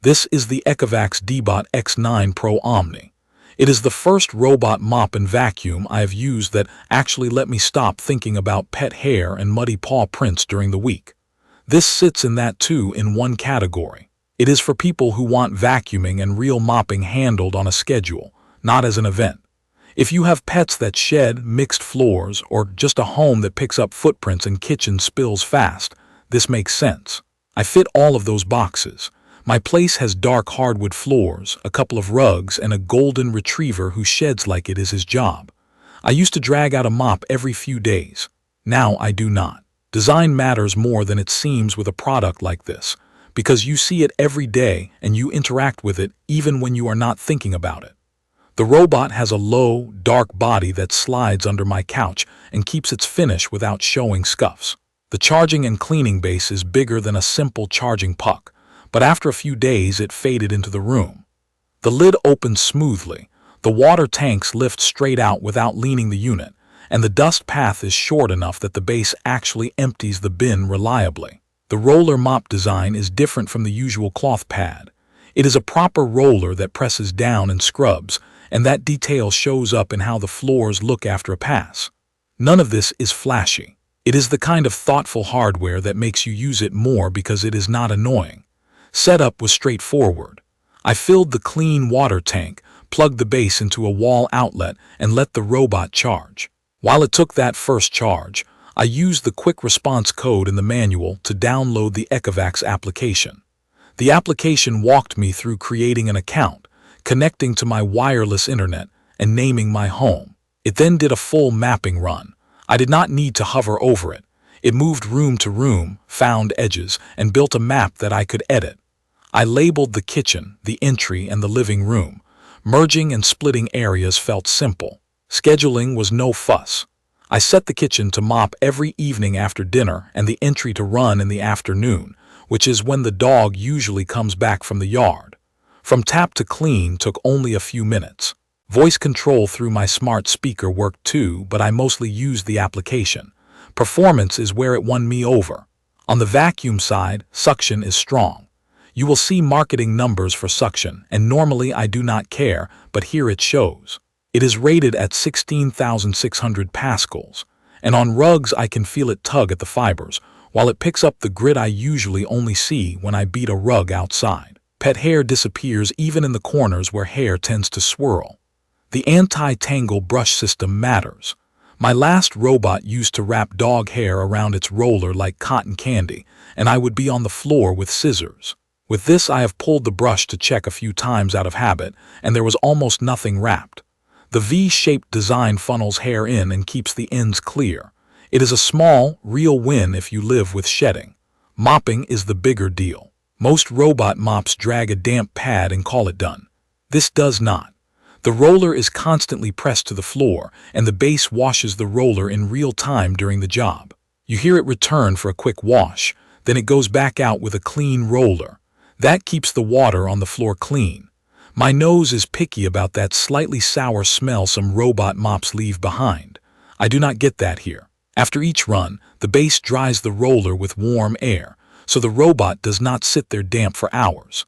This is the ECOVACS DEEBOT X9 Pro Omni. It is the first robot mop and vacuum I have used that actually let me stop thinking about pet hair and muddy paw prints during the week. This sits in that two-in-one category. It is for people who want vacuuming and real mopping handled on a schedule, not as an event. If you have pets that shed, mixed floors, or just a home that picks up footprints and kitchen spills fast, this makes sense. I fit all of those boxes. My place has dark hardwood floors, a couple of rugs, and a golden retriever who sheds like it is his job. I used to drag out a mop every few days. Now I do not. Design matters more than it seems with a product like this, because you see it every day and you interact with it even when you are not thinking about it. The robot has a low, dark body that slides under my couch and keeps its finish without showing scuffs. The charging and cleaning base is bigger than a simple charging puck, but after a few days it faded into the room. The lid opens smoothly, the water tanks lift straight out without leaning the unit, and the dust path is short enough that the base actually empties the bin reliably. The roller mop design is different from the usual cloth pad. It is a proper roller that presses down and scrubs, and that detail shows up in how the floors look after a pass. None of this is flashy. It is the kind of thoughtful hardware that makes you use it more because it is not annoying. Setup was straightforward. I filled the clean water tank, plugged the base into a wall outlet, and let the robot charge. While it took that first charge, I used the quick response code in the manual to download the ECOVACS application. The application walked me through creating an account, connecting to my wireless internet, and naming my home. It then did a full mapping run. I did not need to hover over it. It moved room to room, found edges, and built a map that I could edit. I labeled the kitchen, the entry, and the living room. Merging and splitting areas felt simple. Scheduling was no fuss. I set the kitchen to mop every evening after dinner and the entry to run in the afternoon, which is when the dog usually comes back from the yard. From tap to clean took only a few minutes. Voice control through my smart speaker worked too, but I mostly used the application. Performance is where it won me over. On the vacuum side, suction is strong. You will see marketing numbers for suction, and normally I do not care, but here it shows. It is rated at 16,600 pascals, and on rugs I can feel it tug at the fibers, while it picks up the grit I usually only see when I beat a rug outside. Pet hair disappears even in the corners where hair tends to swirl. The anti-tangle brush system matters. My last robot used to wrap dog hair around its roller like cotton candy, and I would be on the floor with scissors. With this, I have pulled the brush to check a few times out of habit, and there was almost nothing wrapped. The V-shaped design funnels hair in and keeps the ends clear. It is a small, real win if you live with shedding. Mopping is the bigger deal. Most robot mops drag a damp pad and call it done. This does not. The roller is constantly pressed to the floor, and the base washes the roller in real time during the job. You hear it return for a quick wash, then it goes back out with a clean roller. That keeps the water on the floor clean. My nose is picky about that slightly sour smell some robot mops leave behind. I do not get that here. After each run, the base dries the roller with warm air, so the robot does not sit there damp for hours.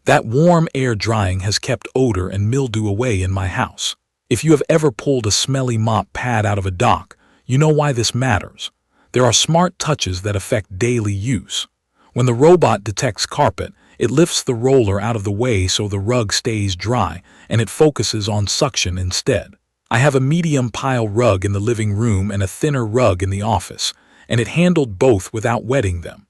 That warm air drying has kept odor and mildew away in my house. If you have ever pulled a smelly mop pad out of a dock, you know why this matters. There are smart touches that affect daily use. When the robot detects carpet, it lifts the roller out of the way so the rug stays dry, and it focuses on suction instead. I have a medium pile rug in the living room and a thinner rug in the office, and it handled both without wetting them.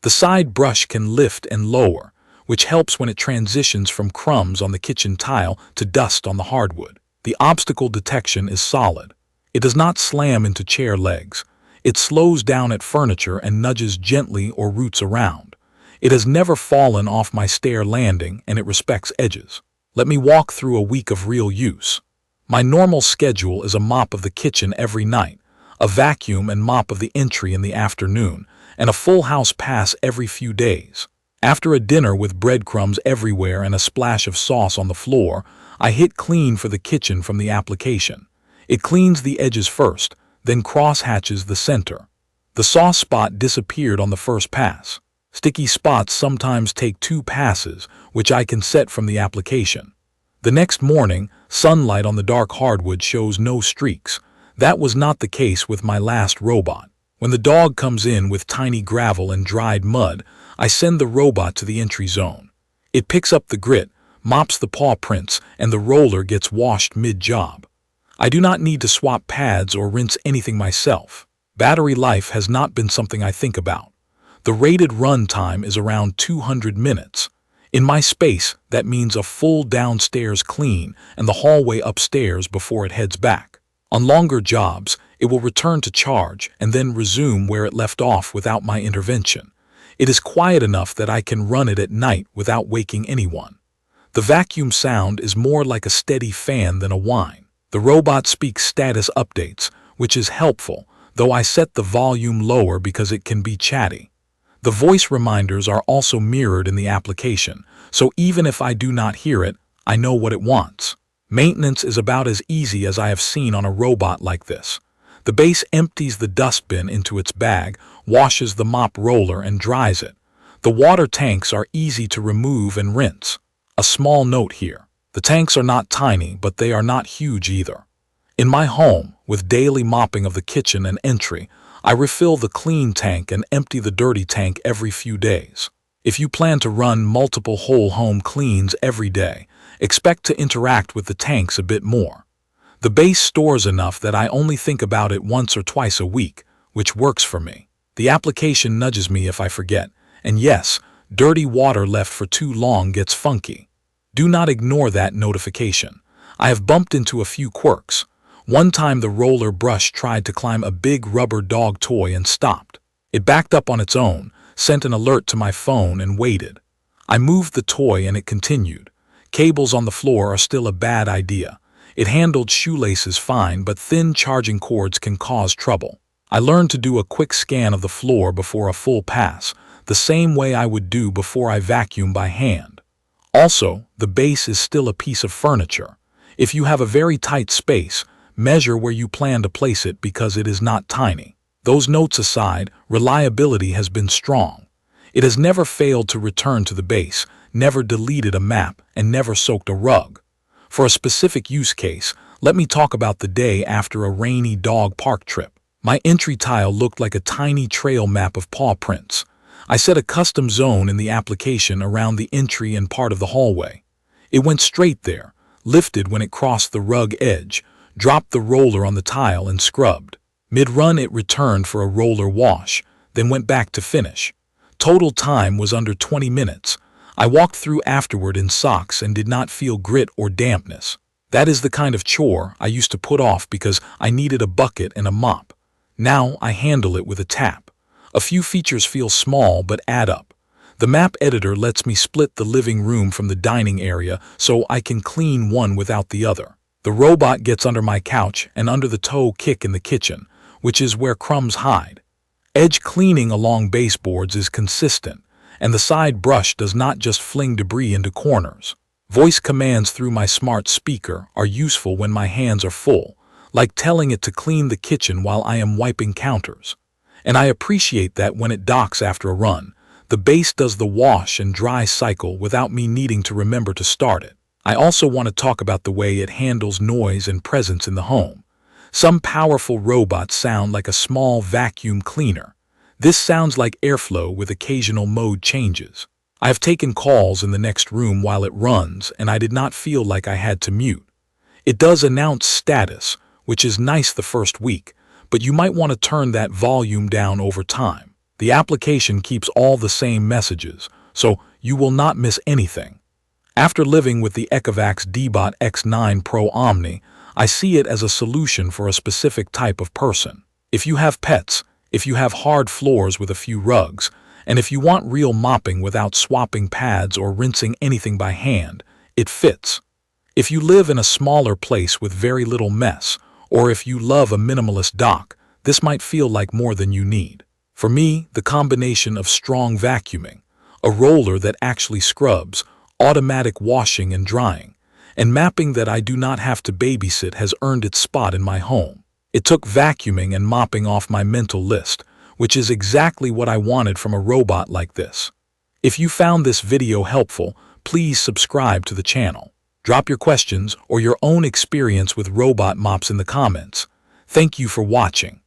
The side brush can lift and lower, which helps when it transitions from crumbs on the kitchen tile to dust on the hardwood. The obstacle detection is solid. It does not slam into chair legs. It slows down at furniture and nudges gently or roots around. It has never fallen off my stair landing, and it respects edges. Let me walk through a week of real use. My normal schedule is a mop of the kitchen every night, a vacuum and mop of the entry in the afternoon, and a full house pass every few days. After a dinner with breadcrumbs everywhere and a splash of sauce on the floor, I hit clean for the kitchen from the application. It cleans the edges first, then cross-hatches the center. The sauce spot disappeared on the first pass. Sticky spots sometimes take 2 passes, which I can set from the application. The next morning, sunlight on the dark hardwood shows no streaks. That was not the case with my last robot. When the dog comes in with tiny gravel and dried mud, I send the robot to the entry zone. It picks up the grit, mops the paw prints, and the roller gets washed mid-job. I do not need to swap pads or rinse anything myself. Battery life has not been something I think about. The rated run time is around 200 minutes. In my space, that means a full downstairs clean and the hallway upstairs before it heads back. On longer jobs, it will return to charge and then resume where it left off without my intervention. It is quiet enough that I can run it at night without waking anyone. The vacuum sound is more like a steady fan than a whine. The robot speaks status updates, which is helpful, though I set the volume lower because it can be chatty. The voice reminders are also mirrored in the application, so even if I do not hear it, I know what it wants. Maintenance is about as easy as I have seen on a robot like this. The base empties the dustbin into its bag, washes the mop roller, and dries it. The water tanks are easy to remove and rinse. A small note here. The tanks are not tiny, but they are not huge either. In my home, with daily mopping of the kitchen and entry, I refill the clean tank and empty the dirty tank every few days. If you plan to run multiple whole home cleans every day, expect to interact with the tanks a bit more. The base stores enough that I only think about it once or twice a week, which works for me. The application nudges me if I forget, and yes, dirty water left for too long gets funky. Do not ignore that notification. I have bumped into a few quirks. One time the roller brush tried to climb a big rubber dog toy and stopped. It backed up on its own, sent an alert to my phone, and waited. I moved the toy and it continued. Cables on the floor are still a bad idea. It handled shoelaces fine, but thin charging cords can cause trouble. I learned to do a quick scan of the floor before a full pass, the same way I would do before I vacuum by hand. Also, the base is still a piece of furniture. If you have a very tight space, measure where you plan to place it because it is not tiny. Those notes aside, reliability has been strong. It has never failed to return to the base, never deleted a map, and never soaked a rug. For a specific use case, let me talk about the day after a rainy dog park trip. My entry tile looked like a tiny trail map of paw prints. I set a custom zone in the application around the entry and part of the hallway. It went straight there, lifted when it crossed the rug edge, dropped the roller on the tile, and scrubbed. Mid-run it returned for a roller wash, then went back to finish. Total time was under 20 minutes. I walked through afterward in socks and did not feel grit or dampness. That is the kind of chore I used to put off because I needed a bucket and a mop. Now I handle it with a tap. A few features feel small but add up. The map editor lets me split the living room from the dining area so I can clean one without the other. The robot gets under my couch and under the toe kick in the kitchen, which is where crumbs hide. Edge cleaning along baseboards is consistent, and the side brush does not just fling debris into corners. Voice commands through my smart speaker are useful when my hands are full, like telling it to clean the kitchen while I am wiping counters. And I appreciate that when it docks after a run, the base does the wash and dry cycle without me needing to remember to start it. I also want to talk about the way it handles noise and presence in the home. Some powerful robots sound like a small vacuum cleaner. This sounds like airflow with occasional mode changes. I have taken calls in the next room while it runs, and I did not feel like I had to mute. It does announce status, which is nice the first week, but you might want to turn that volume down over time. The application keeps all the same messages, so you will not miss anything. After living with the ECOVACS DEEBOT X9 Pro Omni, I see it as a solution for a specific type of person. If you have pets, if you have hard floors with a few rugs, and if you want real mopping without swapping pads or rinsing anything by hand, it fits. If you live in a smaller place with very little mess, or if you love a minimalist dock, this might feel like more than you need. For me, the combination of strong vacuuming, a roller that actually scrubs, automatic washing and drying, and mapping that I do not have to babysit has earned its spot in my home. It took vacuuming and mopping off my mental list, which is exactly what I wanted from a robot like this. If you found this video helpful, please subscribe to the channel. Drop your questions or your own experience with robot mops in the comments. Thank you for watching.